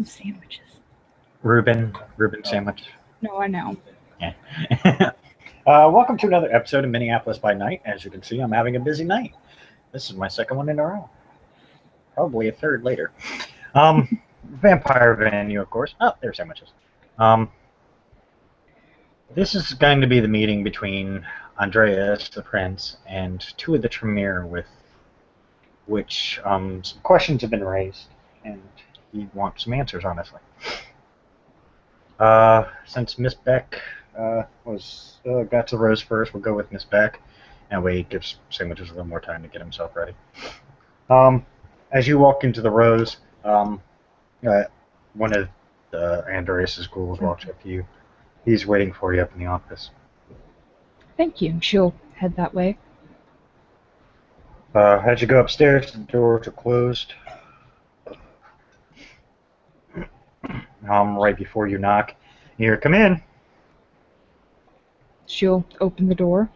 Sandwiches. Reuben sandwich. No, I know. Yeah. Welcome to another episode of Minneapolis by Night. As you can see, I'm having a busy night. This is my second one in a row. Probably a third later. Um, Vampire venue, of course. Oh, there's sandwiches. Um, this is going to be the meeting between Andreas, the prince, and two of the Tremere, with which some questions have been raised, and he wants some answers, honestly. Since Miss Beck was got to the rose first, we'll go with Miss Beck, and we give Sandwiches a little more time to get himself ready. Um, as you walk into the rose, uh, one of Andreas's ghouls walks up to you. He's waiting for you up in the office. Thank you. She'll head that way. As you go upstairs, the doors are closed. Right before you knock, you hear, "Come in." She'll open the door.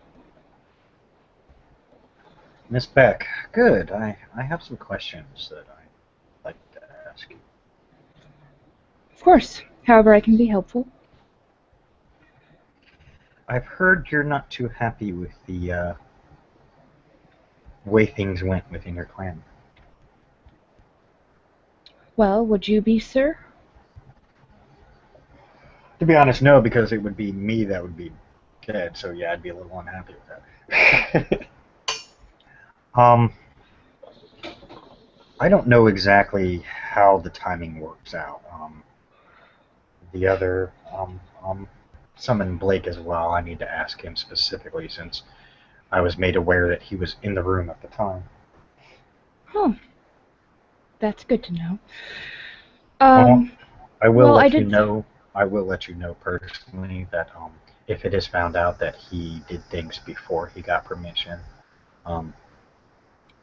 Miss Beck. Good. I have some questions that I'd like to ask you. Of course. However, I can be helpful. I've heard you're not too happy with the way things went within your clan. Well, would you be, sir? To be honest, no, because it would be me that would be dead. So yeah, I'd be a little unhappy with that. um, I don't know exactly how the timing works out. The other summon Blake as well. I need to ask him specifically since I was made aware that he was in the room at the time. Oh, that's good to know. Well, Um, I will well, I let you did. know. I will let you know personally that if it is found out that he did things before he got permission, um,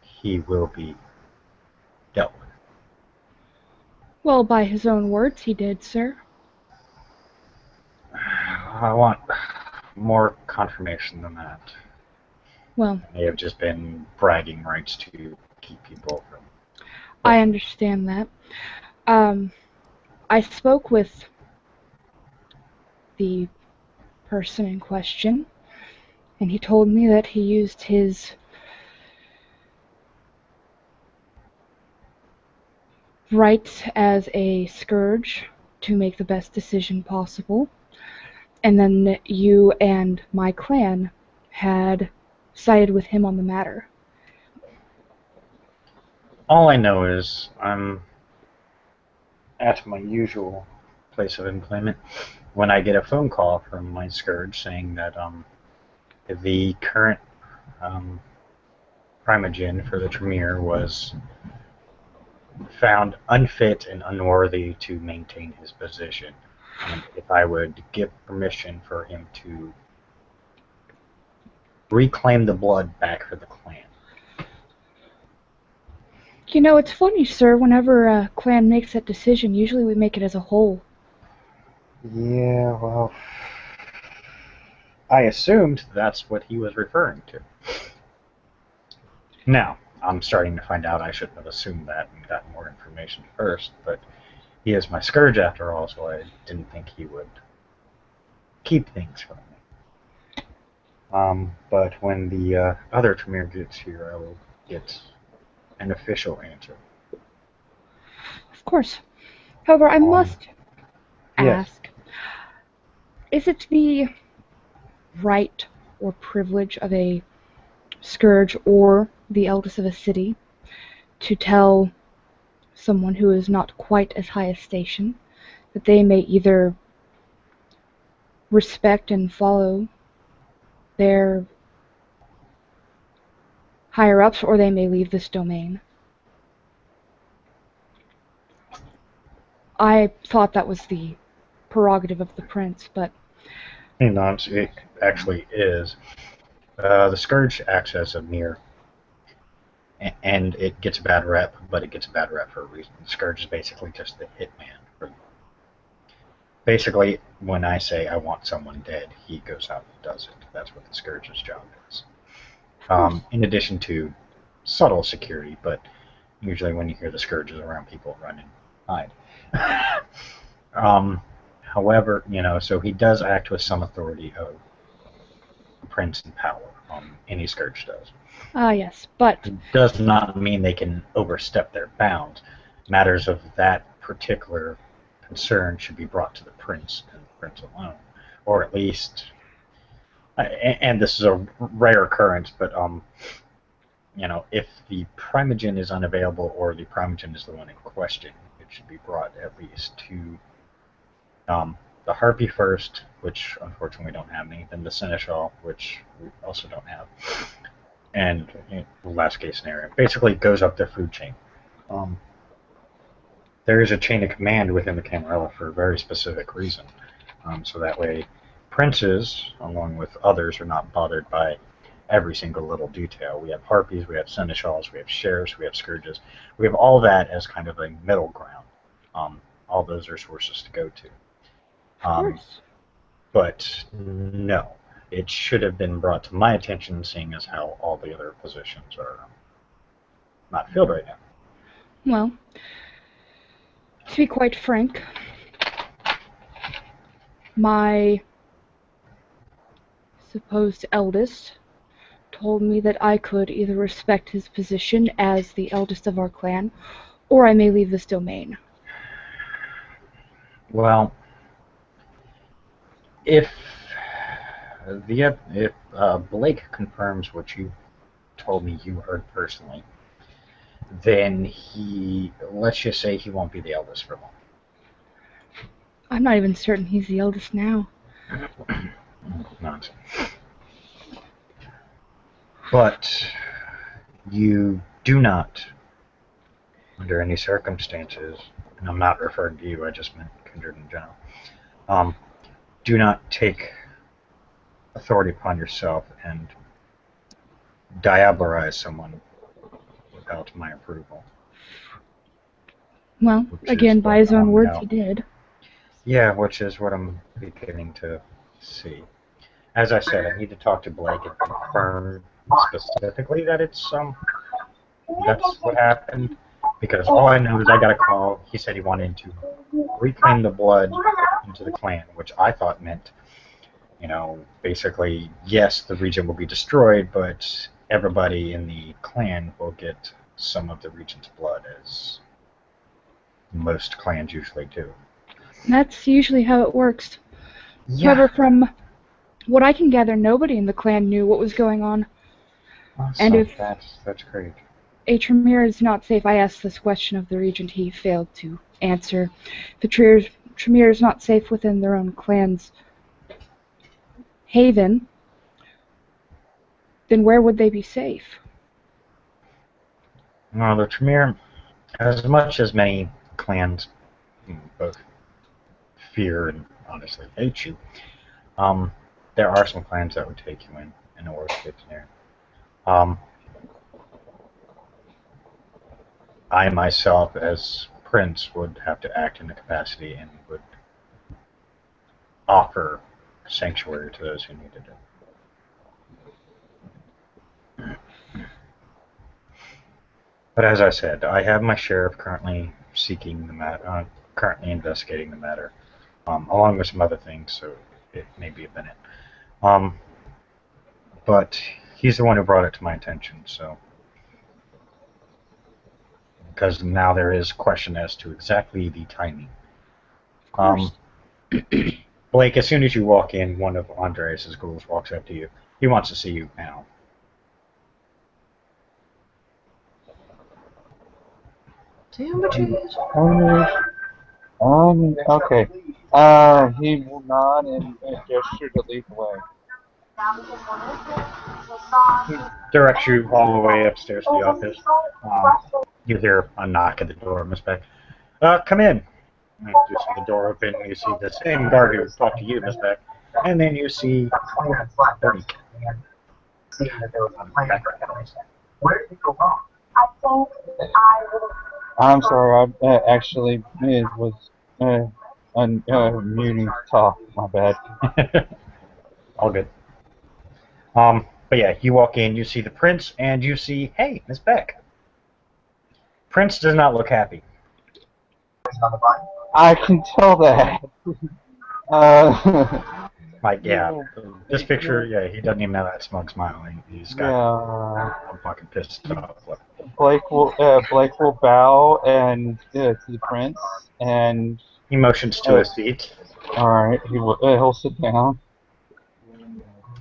he will be dealt with. Well, by his own words, he did, sir. I want more confirmation than that. Well, It may have just been bragging rights to keep people from. But I understand that. Um, I spoke with the person in question, and he told me that he used his rights as a scourge to make the best decision possible. And then you and my clan had sided with him on the matter. all I know is I'm at my usual place of employment when I get a phone call from my scourge saying that the current um, primogen for the Tremere was found unfit and unworthy to maintain his position, and if I would give permission for him to reclaim the blood back for the clan. You know, it's funny, sir, whenever a clan makes that decision, usually we make it as a whole. Yeah, well, I assumed that's what he was referring to. Now, I'm starting to find out I shouldn't have assumed that and gotten more information first, but he is my scourge after all, so I didn't think he would keep things from me. But when the other Tremere gets here, I will get an official answer. Of course. However, I Um, must yes. ask, is it the right or privilege of a scourge or the eldest of a city to tell someone who is not quite as high a station that they may either respect and follow their higher ups or they may leave this domain? I thought that was the prerogative of the prince, but No, it actually is. The Scourge acts as a mirror, and it gets a bad rep, but it gets a bad rep for a reason. The Scourge is basically just the hitman. Basically, when I say I want someone dead, he goes out and does it. That's what the Scourge's job is. of course. In addition to subtle security, but usually when you hear the Scourge is around, people run and hide. um, however, so he does act with some authority of prince and power. Any scourge does. Ah, yes, but It does not mean they can overstep their bounds. Matters of that particular concern should be brought to the prince and the prince alone, or at least, and this is a rare occurrence, but if the primogen is unavailable or the primogen is the one in question, it should be brought at least to the harpy first, which unfortunately we don't have any, then the seneschal, which we also don't have, and last case scenario, basically it goes up the food chain. Um, there is a chain of command within the Camarilla for a very specific reason, so that way princes, along with others, are not bothered by every single little detail. We have harpies, we have seneschals, we have sheriffs, we have scourges. We have all that as kind of a middle ground. All those are sources to go to. of Um, course. but no, it should have been brought to my attention, seeing as how all the other positions are not filled right now. Well, to be quite frank, my supposed eldest told me that I could either respect his position as the eldest of our clan, or I may leave this domain. Well, if if Blake confirms what you told me you heard personally, then let's just say he won't be the eldest for long. I'm not even certain he's the eldest now. Nonsense. But you do not, under any circumstances, and I'm not referring to you, I just meant kindred in general, um, do not take authority upon yourself and diabolarize someone without my approval, Well, which is again, by what his own words, now. he did. Yeah, which is what I'm beginning to see. As I said, I need to talk to Blake and confirm specifically that that's what happened, because all I know is I got a call. He said he wanted to reclaim the blood into the clan, which I thought meant, basically, yes, the region will be destroyed, but everybody in the clan will get some of the region's blood, as most clans usually do. That's usually how it works. Yeah. However, from what I can gather, nobody in the clan knew what was going on. And Awesome. if That's great. a Tremere is not safe, I asked this question of the regent. He failed to answer. If a Tremere is not safe within their own clan's haven, then where would they be safe? Well, the Tremere, as much as many clans both fear and honestly hate you, um, there are some clans that would take you in a worst case scenario. Um, I myself, as prince, would have to act in the capacity and would offer sanctuary to those who needed it. But as I said, I have my sheriff currently seeking the matter, currently investigating the matter, along with some other things, so it may be a minute. But he's the one who brought it to my attention, so because now there is question as to exactly the timing. Of course. Blake, as soon as you walk in, one of Andreas' ghouls walks up to you. He wants to see you now. Sandwiches. Okay. He will nod and gesture to lead the way. He directs you all the way upstairs to the office. You hear a knock at the door, Miss Beck. Come in. You see the door open. You see the same guard who talked to you, Miss Beck. And then you see Blake. I'm sorry, I actually was muting talk. My bad. All good. But yeah, you walk in, you see the prince, and you see, hey, Miss Beck. Prince does not look happy. I can tell that. Uh, Like, yeah, yeah, this picture, yeah, he doesn't even have that smug smile. He's got, yeah. I'm fucking pissed off. Look. Blake will bow and to the prince, and He motions to uh, a seat. all right, he'll sit down.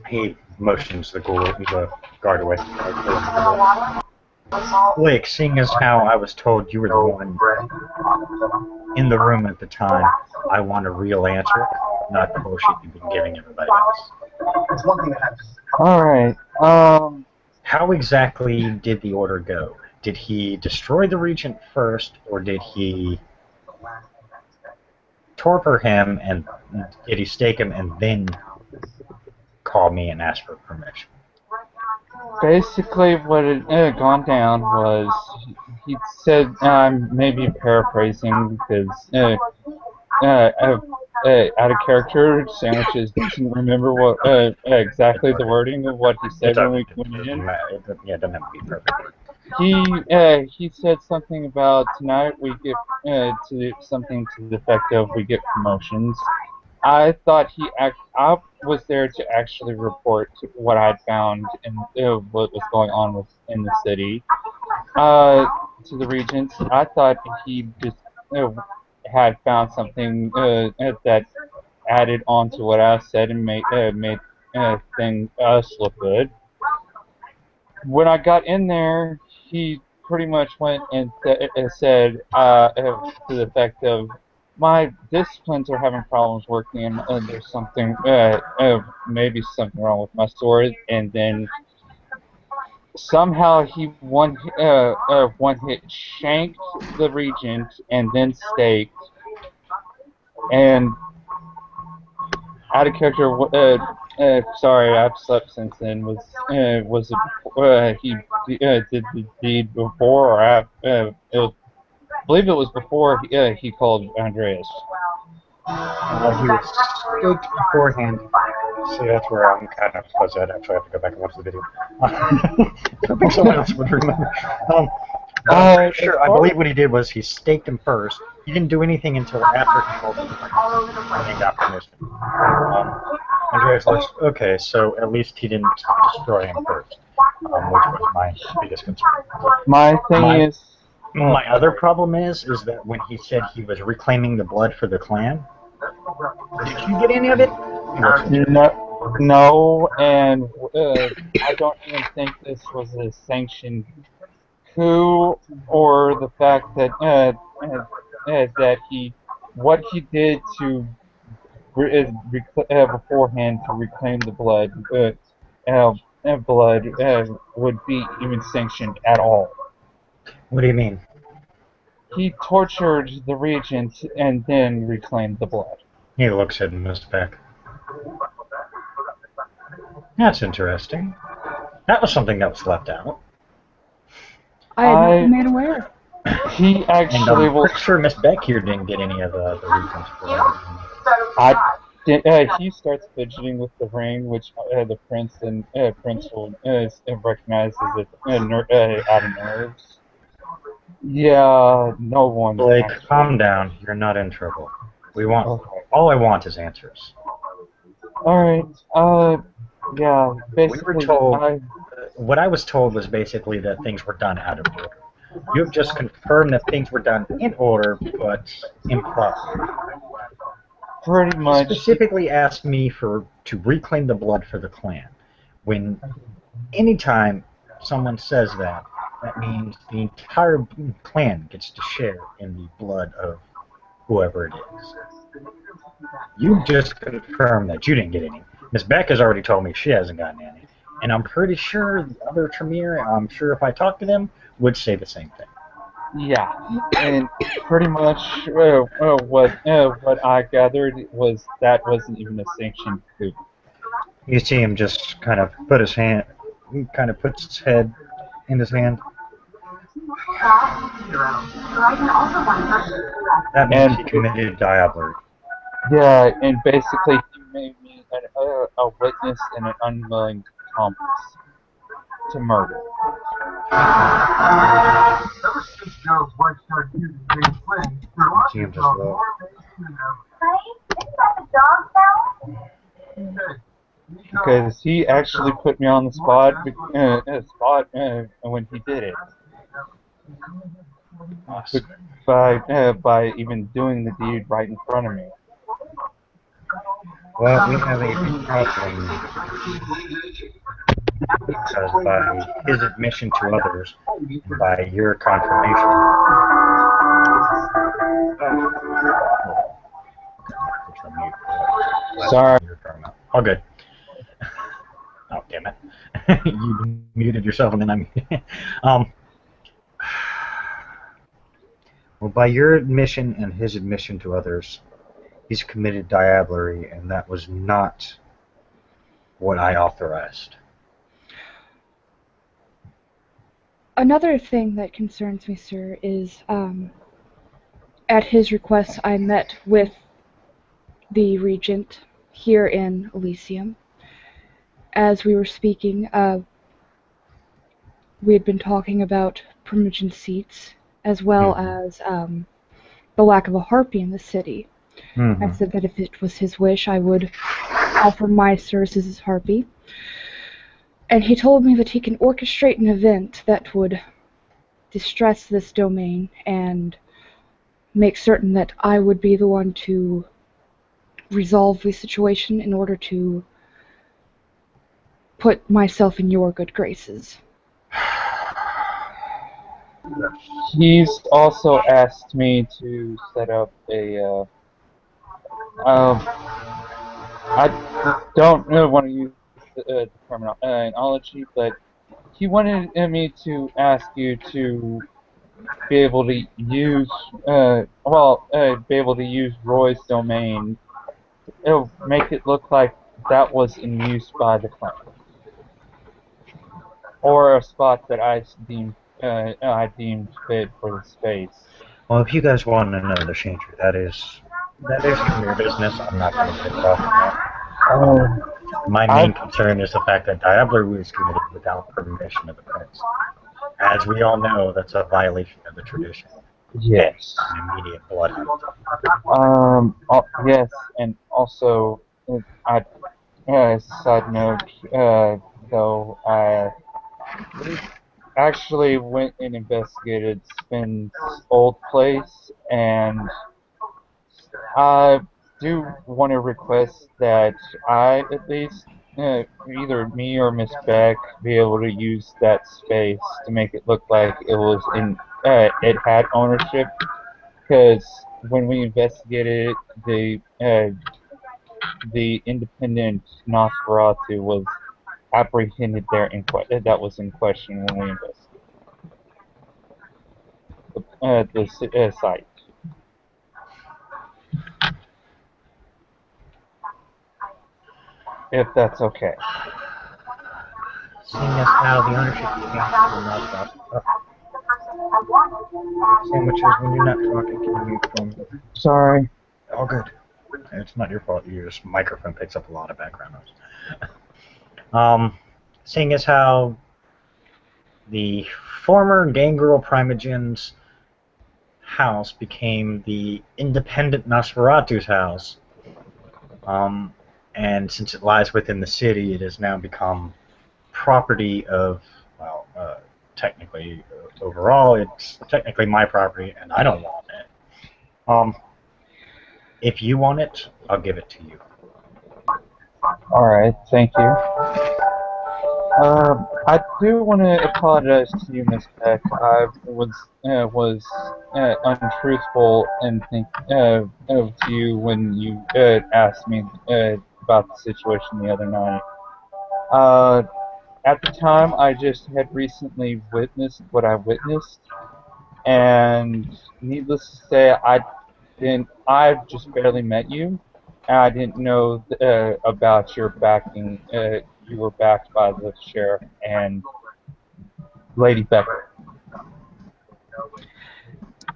He motions the guard away. Blake, seeing as how I was told you were the one in the room at the time, I want a real answer, not the bullshit you've been giving everybody else. All right. How exactly did the order go? Did he destroy the regent first, or did he torpor him, and did he stake him and then call me and ask for permission? Basically, what had gone down was he said, maybe paraphrasing because out of character, Sandwiches doesn't remember what exactly the wording of what he It said when we doesn't, went it doesn't in. matter. Yeah, it doesn't have to be perfect. He said something about tonight we get to something to the effect of we get promotions. I thought I was there to actually report what I'd found and what was going on in the city. To the regents, I thought he just uh, had found something that added on to what I said and made us look good. When I got in there, he pretty much went and said to the effect of, "My disciplines are having problems working, and there's something, maybe something wrong with my sword." And then somehow he one hit shanked the regent and then staked. And out of character, sorry, I've slept since then. Was it he did the deed before or after? I believe it was before he called Andreas. He was staked beforehand. See, that's where I'm kind of fuzzy. I'd actually have to go back and watch the video. I think someone else would remember. But I'm pretty As sure, I far believe what he did was he staked him first. He didn't do anything until after he called the prince and got permission. Andreas looks, okay, so at least he didn't destroy him first, which was my biggest concern. my thing My is, my other problem is that when he said he was reclaiming the blood for the clan, did you get any of it? no, and I don't even think this was a sanctioned coup or the fact that that he what he did to beforehand to reclaim the blood would be even sanctioned at all. What do you mean? He tortured the regent and then reclaimed the blood. He looks at Mr. Peck. That's interesting. That was something that was left out. I had not been I made aware. he And actually I'm will. pretty sure Miss Beck here didn't get any of the refunds for He starts fidgeting with the ring, which the prince will recognize as out of nerves. Yeah, no one's Blake, actually. calm down. You're not in trouble. We want Okay. all I want is answers. All right. Yeah. We were Basically, told what I was told was basically that things were done out of order. You have just confirmed that things were done in order, but improperly. pretty He much. specifically asked me to reclaim the blood for the clan. When anytime someone says that, that means the entire clan gets to share in the blood of whoever it is. You just confirmed that you didn't get any. Miss Beck has already told me she hasn't gotten any. And I'm pretty sure the other Tremere, I'm sure if I talked to them, would say the same thing. Yeah, and pretty much what I gathered was that wasn't even a sanctioned coup. You see him just kind of put his hand, kind of puts his head in his hand. That means And he committed diablerie. yeah, and basically he made me a witness and an unwilling accomplice. to murder. Seems as though. Because he actually put me on the spot, when he did it. Awesome. By even doing the deed right in front of me. Well, we have a problem because by his admission to others, and by your confirmation. Sorry. All good. Oh, damn it. You muted yourself and then I muted. Well, by your admission and his admission to others, he's committed diablerie, and that was not what I authorized. Another thing that concerns me, sir, is at his request I met with the regent here in Elysium. As we were speaking, we had been talking about Primogen seats, as well as the lack of a harpy in the city. I said that if it was his wish, I would offer my services as harpy. And he told me that he can orchestrate an event that would distress this domain and make certain that I would be the one to resolve the situation in order to put myself in your good graces. He's also asked me to set up a. I don't really want to use the terminology, but he wanted me to ask you to be able to use, be able to use Roy's domain. It'll make it look like that was in use by the clan, or a spot that I deemed fit for the space. Well, if you guys want another changer, that is your business. I'm not going to get involved in that. My main concern is the fact that diablerie was committed without permission of the prince. As we all know, that's a violation of the tradition. Yes. An immediate blood hunt. Yes, and also, side note, though, I actually went and investigated Spin's old place, and I do want to request that I, at least, either me or Miss Beck, be able to use that space to make it look like it was it had ownership. Because when we investigated it, the independent Nosferatu was apprehended there that was in question when we investigated the site. If that's okay. Seeing as how the ownership is changed to Nosferatu. Sandwiches, when you're not talking, can you mute from? Sorry. All good. It's not your fault. Your microphone picks up a lot of background noise. Seeing as how the former Gangrel Primogen's house became the independent Nosferatu's house, and since it lies within the city, it has now become property of, well, technically, overall, it's technically my property, and I don't want it. If you want it, I'll give it to you. Alright, thank you. I do want to apologize to you, Miss Beck. I was untruthful and to you when you asked me about the situation the other night. At the time, I just had recently witnessed what I witnessed, and needless to say, I've just barely met you, and I didn't know about your backing. You were backed by the sheriff and Lady Becker.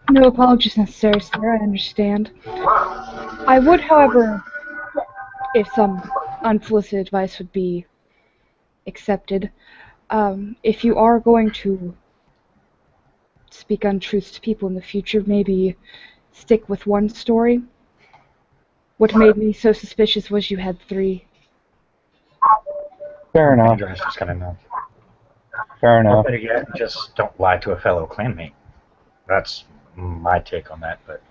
No apologies necessary, sir. I understand. I would, however, if some unsolicited advice would be accepted, If you are going to speak untruths to people in the future, maybe stick with one story. What made me so suspicious was you had 3. Fair enough. Andreas is gonna know. Fair Or enough. better yet, just don't lie to a fellow clanmate. That's my take on that. But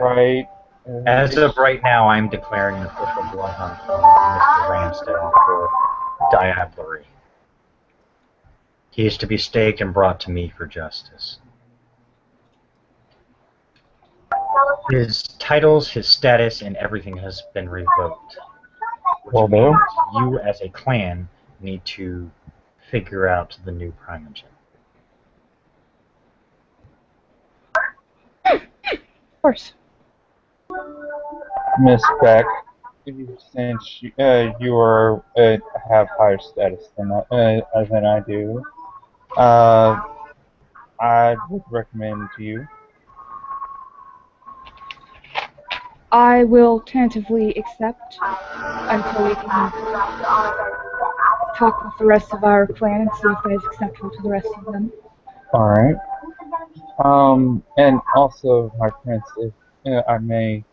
Right. as of right now, I'm declaring an official blood hunt on Mr. Ramsden for diablerie. He is to be staked and brought to me for justice. His titles, his status, and everything has been revoked. Well, Which means you, as a clan, need to figure out the new primogen. Of course. Miss Beck, since you are have higher status than I do, I would recommend you. I will tentatively accept until we can talk with the rest of our clan and see if that is acceptable to the rest of them. All right. And also, my prince, if I may,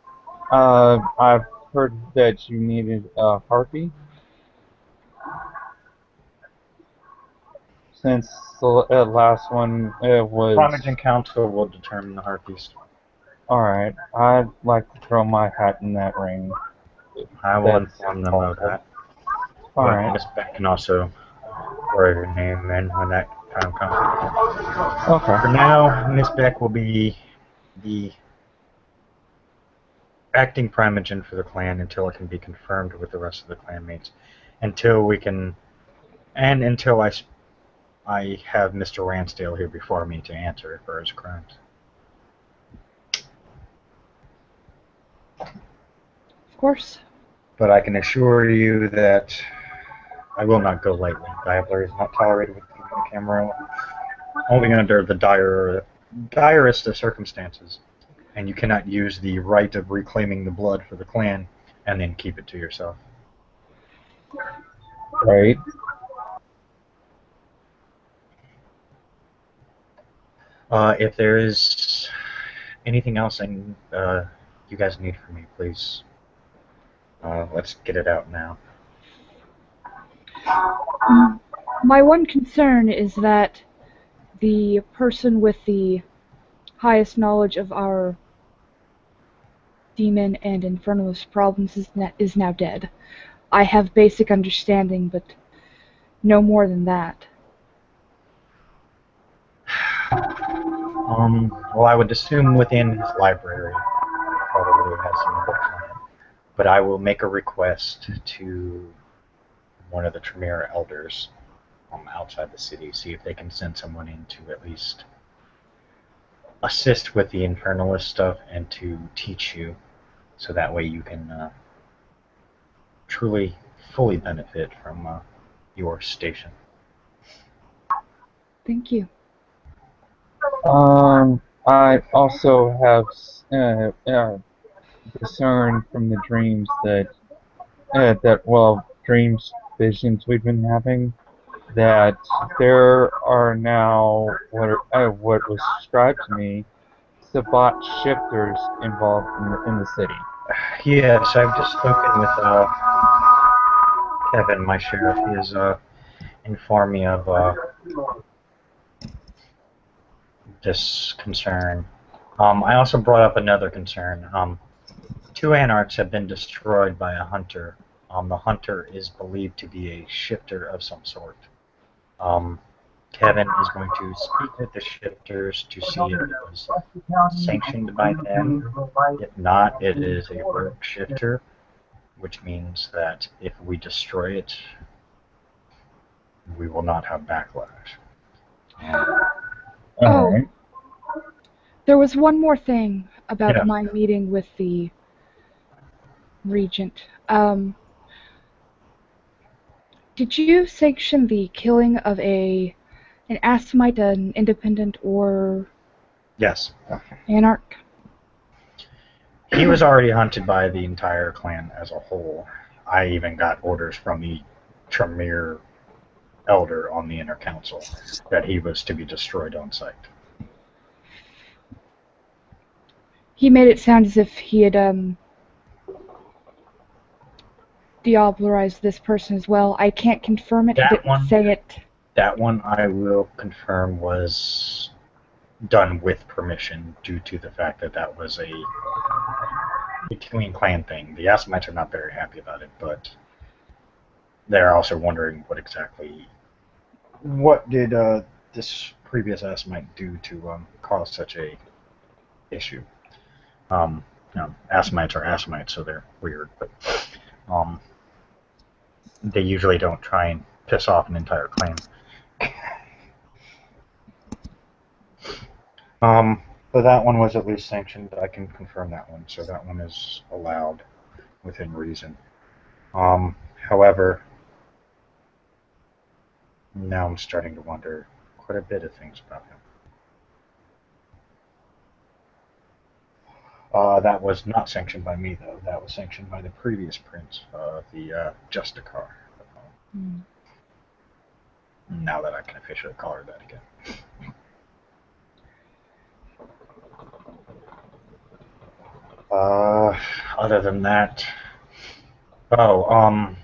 I've heard that you needed a harpy. Since the last one was... Primogen Council will determine the harpies. Alright, I'd like to throw my hat in that ring. I will inform them of that. Alright. Miss Beck can also throw her name in when that time comes. Okay. For now, Miss Beck will be the acting primogen for the clan until it can be confirmed with the rest of the clanmates. Until we can, and until I have Mr. Ransdale here before me to answer for his crimes. Of course. But I can assure you that I will not go lightly. Diablerie is not tolerated within the camera, only under the direst of circumstances. And you cannot use the right of reclaiming the blood for the clan and then keep it to yourself. Right. If there is anything else you guys need from me, please. Let's get it out now. My one concern is that the person with the highest knowledge of our demon and infernalist problems is now dead. I have basic understanding, but no more than that. Well, I would assume within his library probably has some books on it. But I will make a request to one of the Tremere elders outside the city, see if they can send someone in to at least assist with the infernalist stuff and to teach you, so that way you can truly, fully benefit from your station. Thank you. I also have discerned from the dreams dreams, visions we've been having, that there are now what was described to me, Sabbat shifters involved in the city. Yes, I've just spoken with Kevin, my sheriff. He has informed me of this concern. I also brought up another concern. 2 anarchs have been destroyed by a hunter. The hunter is believed to be a shifter of some sort. Kevin is going to speak with the shifters to see if it was sanctioned by them. If not, it is a rogue shifter, which means that if we destroy it, we will not have backlash. Alright. There was one more thing about Yeah. my meeting with the regent. Did you sanction the killing of an Assamite, an independent, or Yes. anarch? He was already hunted by the entire clan as a whole. I even got orders from the Tremere elder on the inner council that he was to be destroyed on sight. He made it sound as if he had diablerized this person as well. I can't confirm it. He didn't say it. That one I will confirm was done with permission due to the fact that that was a between clan thing. The Assamites are not very happy about it, but they're also wondering what did this previous Assamite do to cause such a issue. Assamites are Assamites, so they're weird, but they usually don't try and piss off an entire clan. But that one was at least sanctioned. I can confirm that one, so that one is allowed within reason. However, now I'm starting to wonder quite a bit of things about him. That was not sanctioned by me, though. That was sanctioned by the previous prince, the Justicar. Now that I can officially call her that again. Other than that, I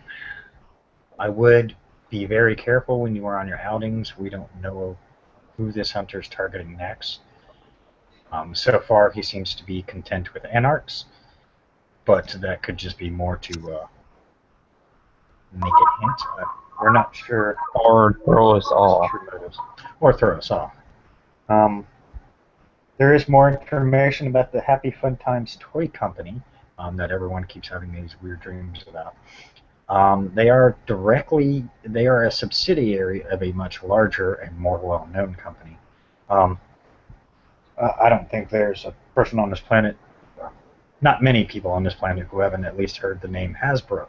would be very careful when you are on your outings. We don't know who this hunter is targeting next. So far, he seems to be content with anarchs, but that could just be more to make a hint. We're not sure. Or throw us off. Or throw us off. There is more information about the Happy Fun Times Toy Company that everyone keeps having these weird dreams about. They are a subsidiary of a much larger and more well-known company. I don't think there's a person on this planet, not many people on this planet, who haven't at least heard the name Hasbro.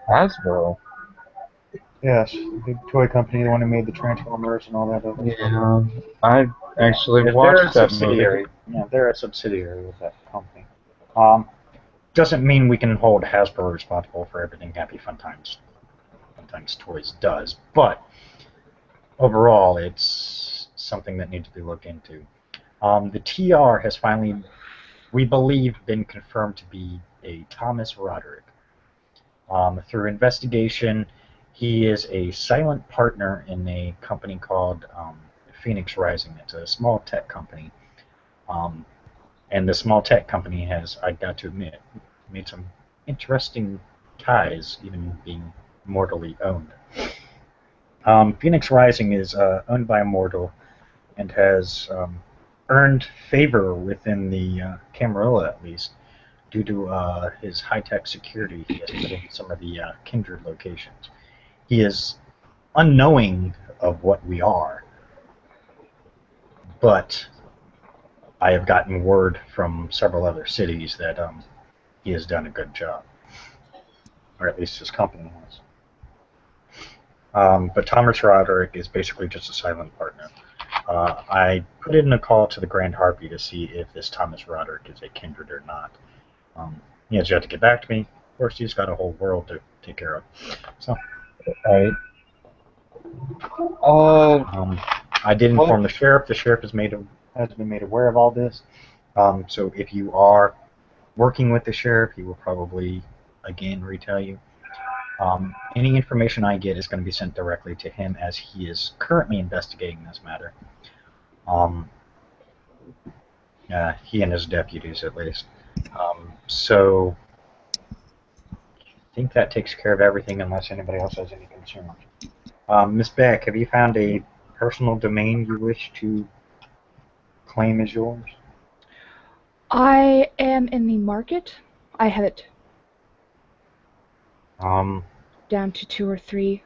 Hasbro? Yes, the big toy company, the one who made the Transformers and all that other stuff. Yeah, I actually watched that movie. Yeah, they're a subsidiary of that company. Doesn't mean we can hold Hasbro responsible for everything Happy Fun Times Toys does, but overall, it's something that needs to be looked into. The TR has finally, we believe, been confirmed to be a Thomas Roderick. Through investigation, he is a silent partner in a company called Phoenix Rising. It's a small tech company. And the small tech company has, I got to admit, made some interesting ties, even being mortally owned. Phoenix Rising is owned by a mortal and has earned favor within the Camarilla, at least, due to his high-tech security he has put in some of the kindred locations. He is unknowing of what we are, but I have gotten word from several other cities that he has done a good job, or at least his company has. But Thomas Roderick is basically just a silent partner. I put in a call to the Grand Harpy to see if this Thomas Roderick is a kindred or not. He has yet to get back to me. Of course, he's got a whole world to take care of. So, Right. I did inform the sheriff. The sheriff has been made aware of all this. So if you are working with the sheriff, he will probably again retell you. Any information I get is going to be sent directly to him, as he is currently investigating this matter. He and his deputies, at least. So I think that takes care of everything, unless anybody else has any concerns. Miss Beck, have you found a personal domain you wish to claim as yours? I am in the market. I have it down to 2 or 3.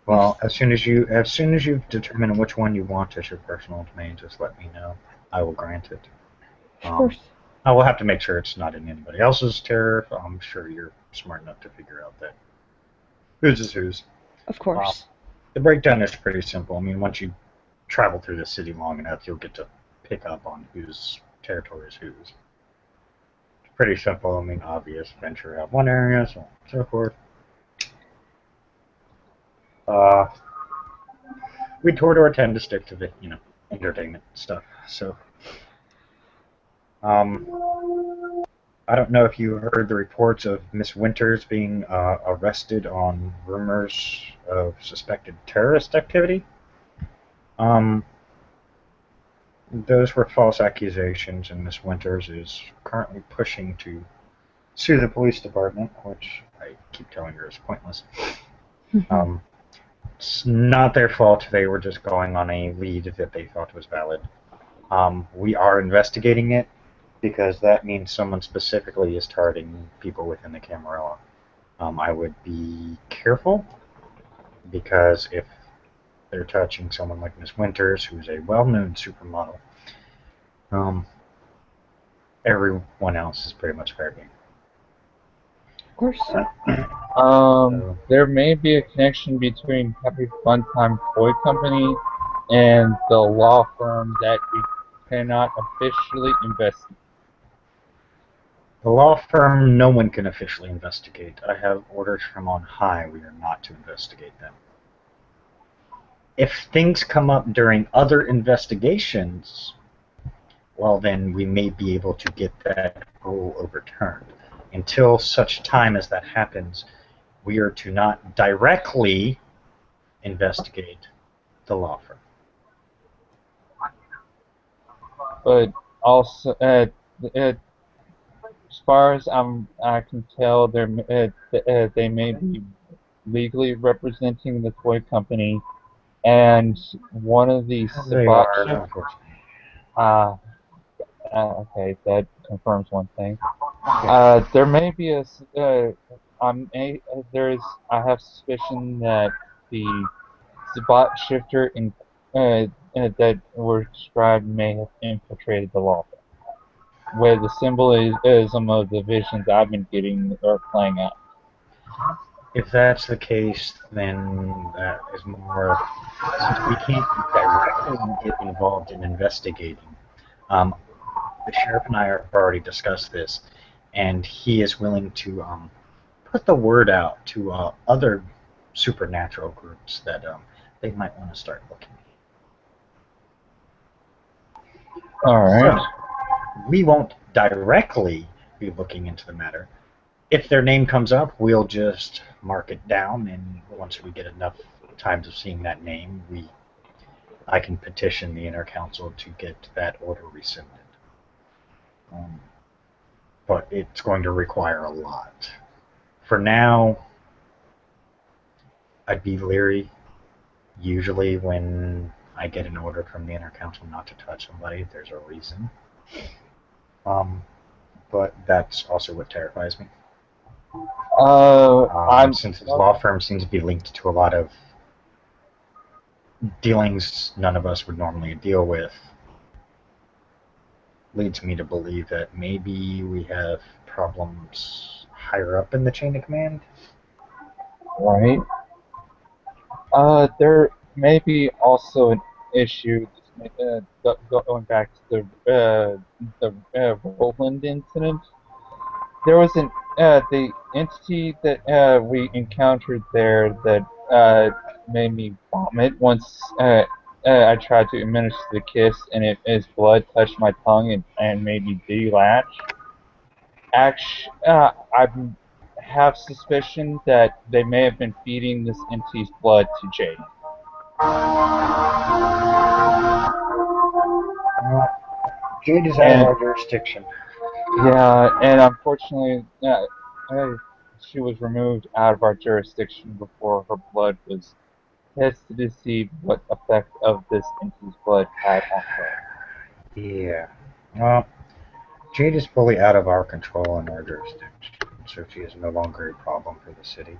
Well, as soon as you've determined which one you want as your personal domain, just let me know. I will grant it. Of course. I will have to make sure it's not in anybody else's tariff. I'm sure you're smart enough to figure out that whose is whose. Of course. The breakdown is pretty simple. I mean, once you travel through the city long enough, you'll get to pick up on whose territory is whose. pretty simple. I mean, obvious. Venture out one area, so on and so forth. Uh, we tend to stick to the, entertainment stuff. So, um, I don't know if you heard the reports of Miss Winters being arrested on rumors of suspected terrorist activity. Um, those were false accusations, and Miss Winters is currently pushing to sue the police department, which I keep telling her is pointless. It's not their fault. They were just going on a lead that they thought was valid. We are investigating it because that means someone specifically is targeting people within the Camarilla. I would be careful because if they're touching someone like Miss Winters, who's a well-known supermodel, everyone else is pretty much fair game. Of course. There may be a connection between Happy Fun Time Toy Company and the law firm that we cannot officially investigate. The law firm, no one can officially investigate. I have orders from on high. We are not to investigate them. If things come up during other investigations, well, then we may be able to get that rule overturned. Until such time as that happens, we are to not directly investigate the law firm. But also, as far as I can tell, they may be legally representing the toy company, and one of the They are, unfortunately. Okay, that confirms one thing. There may be I have suspicion that the spot shifter that were described may have infiltrated the law firm, where the symbolism of the visions I've been getting are playing out. If that's the case, then that is more, since we can't directly get involved in investigating. The sheriff and I have already discussed this, and he is willing to put the word out to other supernatural groups that they might want to start looking. All right. So, we won't directly be looking into the matter. If their name comes up, we'll just mark it down, and once we get enough times of seeing that name, I can petition the inner council to get that order rescinded. But it's going to require a lot. For now, I'd be leery. Usually when I get an order from the inner council not to touch somebody, there's a reason. But that's also what terrifies me. Since his law firm seems to be linked to a lot of dealings none of us would normally deal with, leads me to believe that maybe we have problems higher up in the chain of command. Right. There may be also an issue going back to the Roland incident. There was the entity that we encountered there that made me vomit once I tried to administer the kiss, and his blood touched my tongue and made me delatch. Actually, I have suspicion that they may have been feeding this entity's blood to Jade. Jade is out of our jurisdiction. Yeah, and unfortunately, she was removed out of our jurisdiction before her blood was tested to see what effect of this entity's blood had on her. Yeah. Well, Jade is fully out of our control and our jurisdiction, so she is no longer a problem for the city.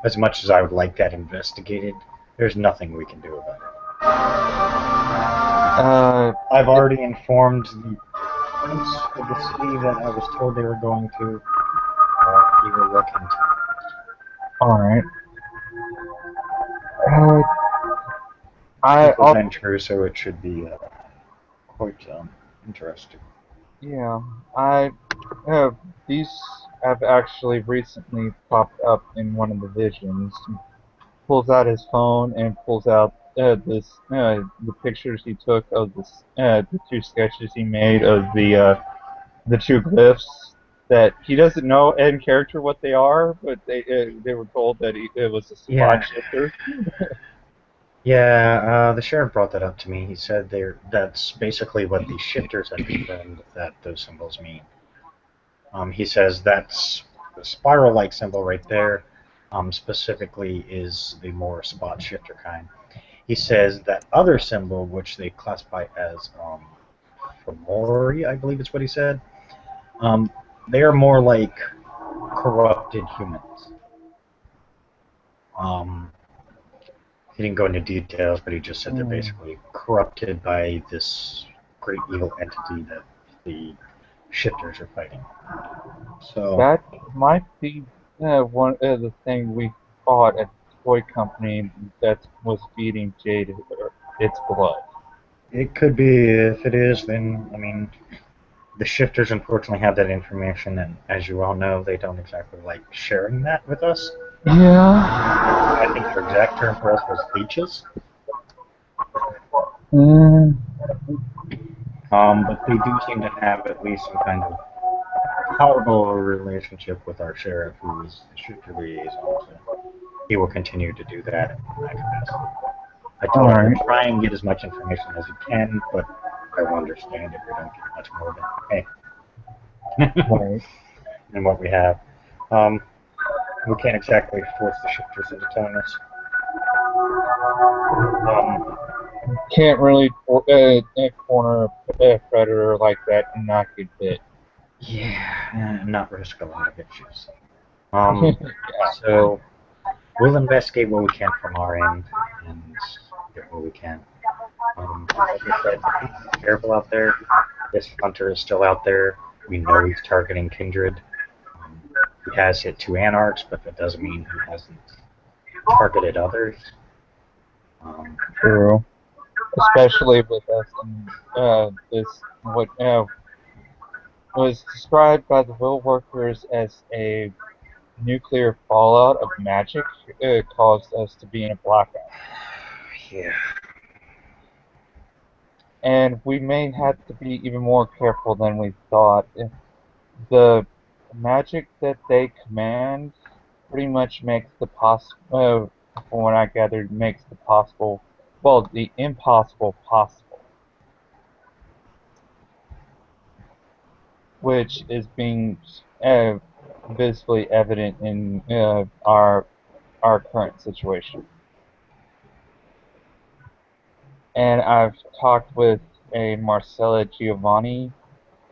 As much as I would like that investigated, there's nothing we can do about it. I've already informed the prince of the city that I was told they were going to. He will look into it. Alright. It's a venture, so it should be quite interesting. Yeah, I uh, these have actually recently popped up in one of the visions. Pulls out his phone and pulls out the pictures he took of the two sketches he made of the two glyphs that he doesn't know in character what they are, but they were told that it was a spot Yeah, shifter. yeah. The sheriff brought that up to me. He said that's basically what the shifters have confirmed that those symbols mean. He says that's the spiral-like symbol right there. Specifically, is the more spot shifter kind. He says that other symbol, which they classify as Fomori, I believe is what he said. Um, they are more like corrupted humans. Um, he didn't go into details, but he just said they're basically corrupted by this great evil entity that the shifters are fighting. So, That might be one the thing we fought at the toy company that was feeding Jade its blood. it could be. If it is, then, I mean, the shifters unfortunately have that information, and as you all know, they don't exactly like sharing that with us. Yeah. I think their exact term for us was leeches. Mm, But they do seem to have at least some kind of powerful relationship with our sheriff, who is the shifter liaison. So he will continue to do that in that capacity. I told him alright. to try and get as much information as he can, but I will understand if we don't get much more than hey, Right. and what we have. Um, we can't exactly force the shifters into telling us. Um, Can't really corner a predator like that and not get bit. yeah, not risk a lot of issues. Um, Yeah. so we'll investigate what we can from our end and get what we can. Like I said, be careful out there. This hunter is still out there. We know he's targeting Kindred. Um, he has hit two anarchs, but that doesn't mean he hasn't targeted others. True. Especially with us in this what was described by the will workers as a nuclear fallout of magic caused us to be in a blackout. Yeah. And we may have to be even more careful than we thought. The magic that they command pretty much makes from what I gathered, makes the possible, well, the impossible possible, which is being uh, visibly evident in our current situation. And I've talked with a Marcella Giovanni,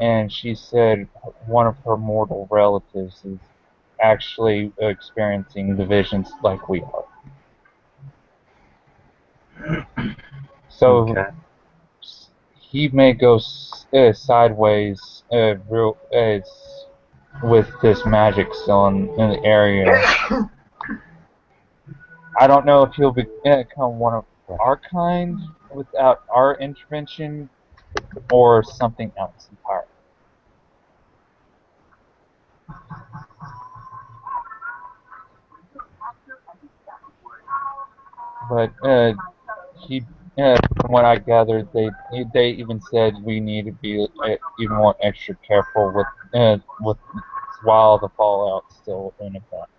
and she said one of her mortal relatives is actually experiencing the visions like we are. So Okay. he may go sideways with this magic still in the area. I don't know if he'll become one of our kind without our intervention or something else entirely. But he, from what I gathered, they even said we need to be even more extra careful with while the fallout's still in effect.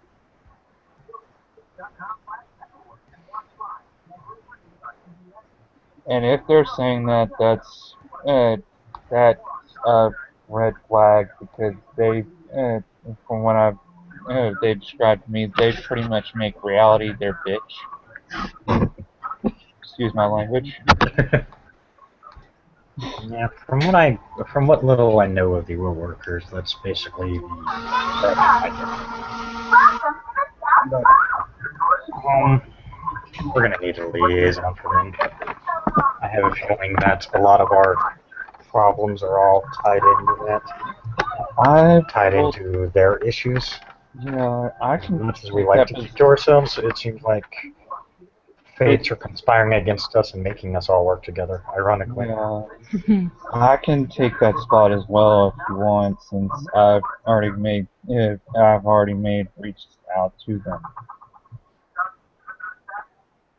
And if they're saying that, uh, that's a red flag because from what they described to me, they pretty much make reality their bitch. Excuse my language. Yeah, from what little I know of the will workers, that's basically the impression I get. But we're gonna need a liaison for them. I have a feeling that a lot of our problems are all tied into that, I tied will, into their issues. yeah, I As can much as we take like that to position. keep to ourselves, it seems like fates are conspiring against us and making us all work together, ironically. Yeah, I can take that spot as well if you want, since I've already made reaches out to them.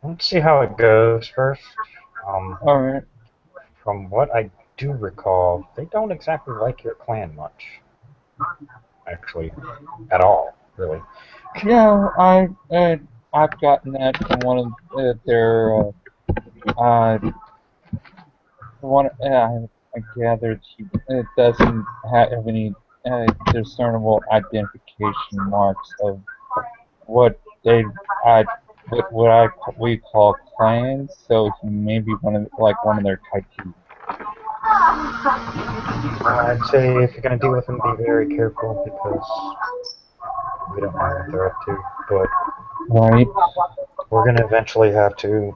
Let's see how it goes first. All right. From what I do recall, they don't exactly like your clan much. Actually, at all, really. Yeah, I've gotten that from one of their one. I gathered he doesn't have any discernible identification marks of what they I we call clans. So he may be one of their Kaiki. I'd say if you're going to deal with them, be very careful because we don't know what they're up to. But Right. we're going to eventually have to.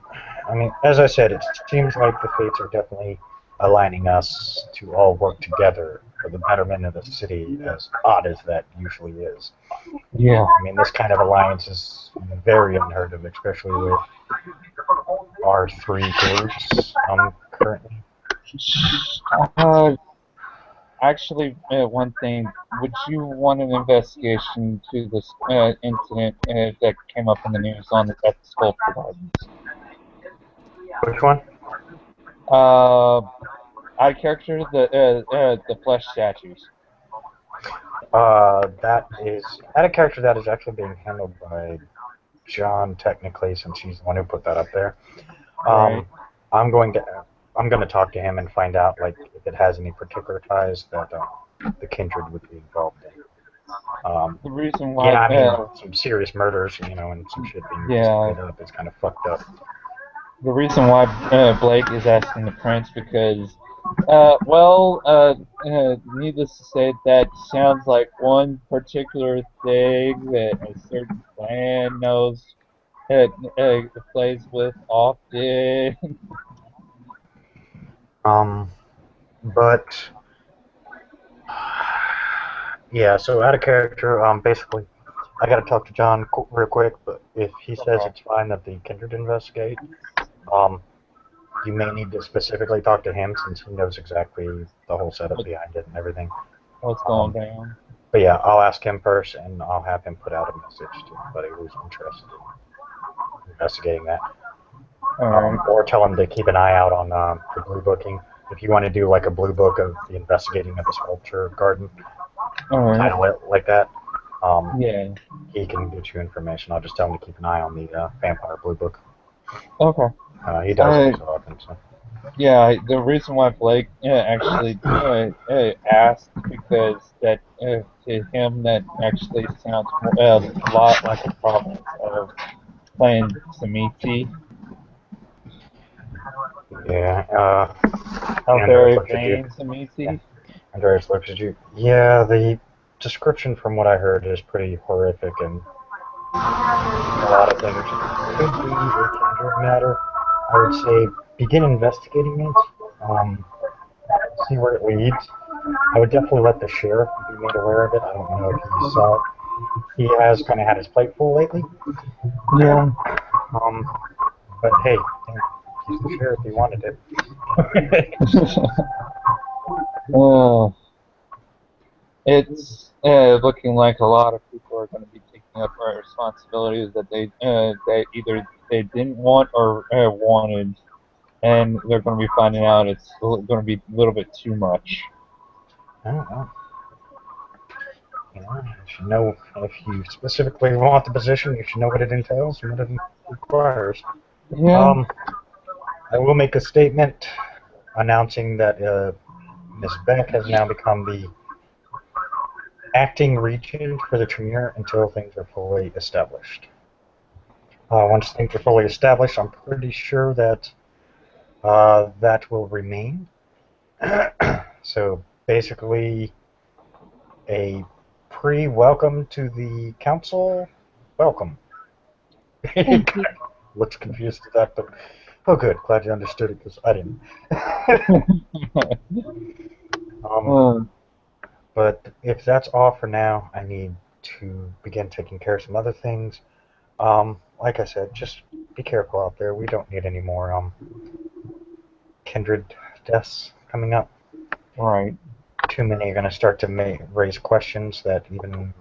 I mean, as I said, it seems like the fates are definitely aligning us to all work together for the betterment of the city, as odd as that usually is. Yeah. I mean, this kind of alliance is very unheard of, especially with our three groups currently. Uh, Actually, one thing, would you want an investigation to this incident that came up in the news at the Sculpture Gardens? Which one? I character the flesh statues. That is at a character that is actually being handled by John technically, since he's the one who put that up there. Right. Um, I'm going to I'm going to talk to him and find out like if it has any particular ties that the kindred would be involved in. The reason Yeah, why, I mean some serious murders, and some shit being yeah, straight up is kind of fucked up. the reason why Blake is asking the prince because, needless to say, that sounds like one particular thing that a certain clan knows, uh, plays with often. Um, but yeah, so out of character, basically, I got to talk to John real quick. But if he says Okay. it's fine that the kindred investigate, um, you may need to specifically talk to him since he knows exactly the whole setup What, behind it and everything. what's going Um, down? but yeah, I'll ask him first, and I'll have him put out a message to anybody who's interested in investigating that, All right. or tell him to keep an eye out on the blue booking. If you want to do like a blue book of the investigating of the sculpture garden, All right. title it like that. Um, Yeah. he can get you information. I'll just tell him to keep an eye on the vampire blue book. Okay. He does Uh, every so often. So. Yeah, the reason why Blake actually asked because that to him that actually sounds a lot like a province of playing Samiti. Yeah. How Andreas very looks at you. vain Yeah. Samiti. Andreas looks at you. Yeah, the description from what I heard is pretty horrific, and a lot of things could be a kindred matter. I would say begin investigating it. See where it leads. I would definitely let the sheriff be made aware of it. I don't know if he saw it. He has kind of had his plate full lately. Yeah. Um, but hey, he's the sheriff. He wanted it. uh, it's looking like a lot of people are going to be taking up responsibilities that they either they didn't want or wanted, and they're going to be finding out it's going to be a little bit too much. I don't know. You should know if you specifically want the position. You should know what it entails and what it requires. Yeah. Um, I will make a statement announcing that Ms. Beck has now become the acting regent for the Tremere until things are fully established. Once things are fully established, I'm pretty sure that that will remain. So basically, a pre-welcome to the council. Welcome. Thank you. Looks confused at that, but oh, good. Glad you understood it because I didn't. um, Um, but if that's all for now, I need to begin taking care of some other things. like I said, just be careful out there. We don't need any more kindred deaths coming up. Right. Too many are going to start to raise questions that even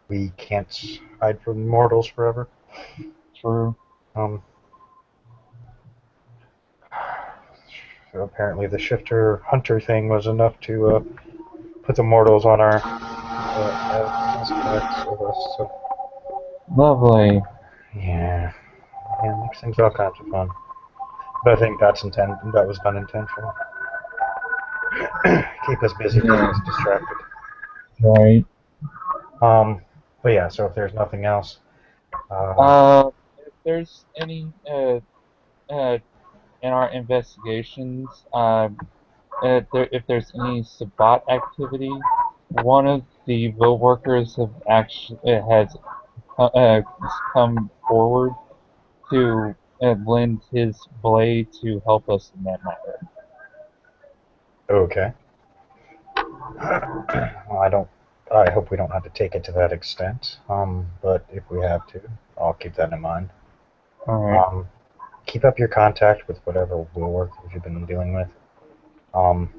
we can't hide from mortals forever. True. Um, so apparently the shifter hunter thing was enough to put the mortals on our as suspects of us. So Lovely. yeah, makes things all kinds of fun. But I think that was done intentional. Keep us busy, keep Yeah. us distracted. Right. Um, but yeah, so if there's nothing else, uh, If there's any in our investigations, if there's any Sabbat activity, one of the will workers have actually has come forward to lend his blade to help us in that matter. okay. Well, I don't. I hope we don't have to take it to that extent. But if we have to, I'll keep that in mind. All right. Um, keep up your contact with whatever will workers you've been dealing with. Um,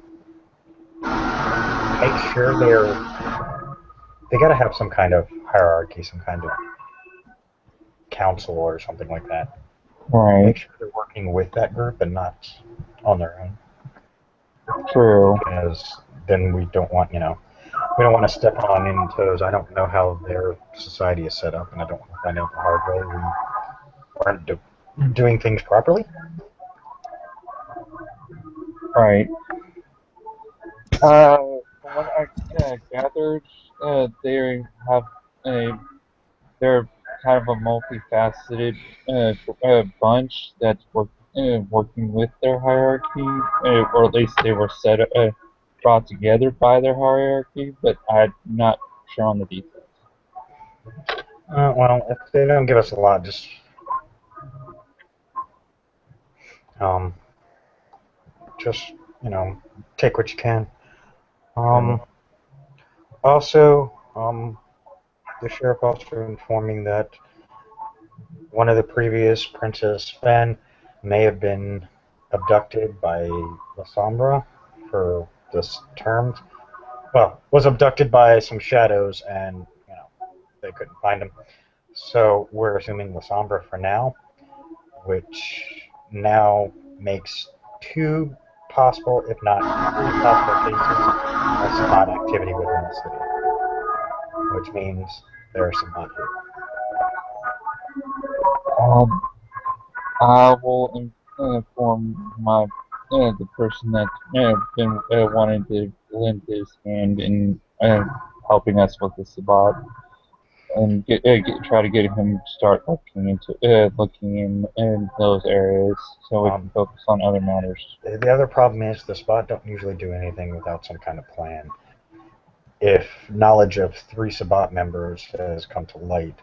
make sure they got to have some kind of hierarchy, some kind of council or something like that. Right. Make sure they're working with that group and not on their own, True. because then we don't want to step on any toes. I don't know how their society is set up, and I don't want to find out the hard way we aren't doing things properly. Right. From what I gathered, they have a they're kind of a multifaceted bunch that's working with their hierarchy, or at least they were brought together by their hierarchy, but I'm not sure on the details. Well, if they don't give us a lot, um, just take what you can. Sure. Um, also, the sheriff officer informing that one of the previous Princess Fen may have been abducted by La Sombra for this term. Well, was abducted by some shadows, and they couldn't find him. So we're assuming La Sombra for now, which now makes two possible, if not three possible cases of spot activity within the city, which means there are some bot here. Um, I will inform the person that's been wanting to lend his hand in helping us with the Sabbat, and try to get him to start looking in those areas so we can Um, focus on other matters. the other problem is the spot don't usually do anything without some kind of plan. If knowledge of three Sabbat members has come to light,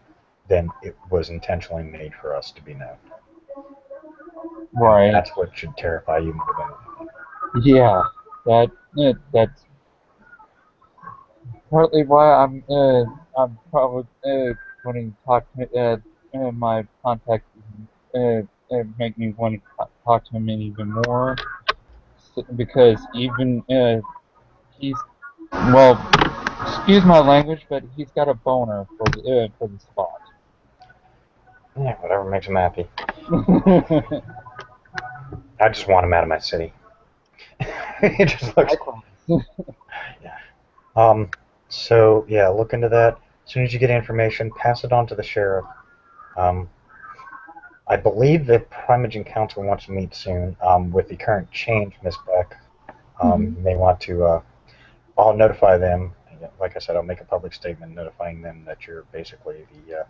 then it was intentionally made for us to be known. And Right. that's what should terrify you more than anything. Yeah. That's partly why I'm probably going to talk to my contact, make me want to talk to him even more, because even he's well, excuse my language, but he's got a boner for the spot. Yeah, whatever makes him happy. I just want him out of my city. It just looks. Yeah. Um. So yeah, look into that. As soon as you get information, pass it on to the sheriff. Um. I believe the Primogen Council wants to meet soon. With the current change, Miss Beck, Hmm. they want to. I'll notify them. Like I said, I'll make a public statement notifying them that you're basically the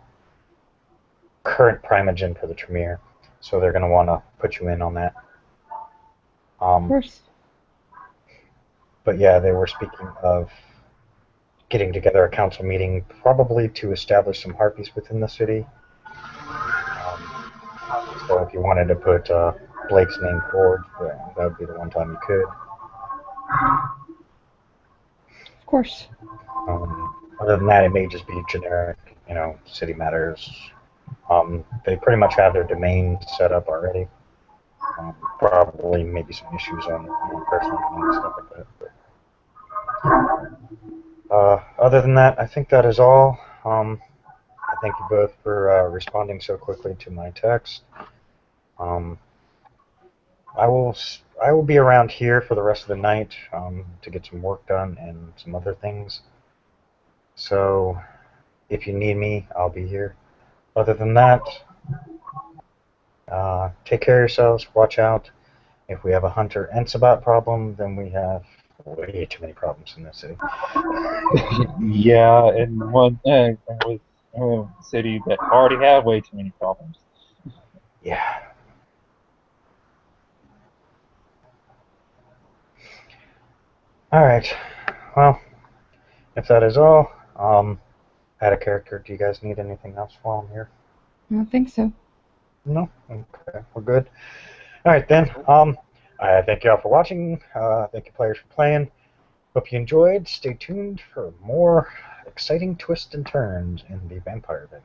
current Primogen for the Tremere. So they're going to want to put you in on that. Of Um, course. but yeah, they were speaking of getting together a council meeting, probably to establish some harpies within the city. So if you wanted to put Blake's name forward, that would be the one time you could. Of course. Other than that, it may just be generic, city matters, They pretty much have their domain set up already. Probably maybe some issues on personal domain and stuff like that. But, other than that, I think that is all. I thank you both for responding so quickly to my text. Um, I will be around here for the rest of the night to get some work done and some other things. So if you need me, I'll be here. Other than that, take care of yourselves. Watch out. If we have a Hunter and Sabat problem, then we have way too many problems in this city. Yeah, and one with a city that already have way too many problems. Yeah. All right. Well, if that is all, add a character. Do you guys need anything else while I'm here? I don't think so. No? Okay, we're good. All right, then. I thank you all for watching. Thank you, players, for playing. Hope you enjoyed. Stay tuned for more exciting twists and turns in the Vampire Event.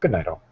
Good night, all.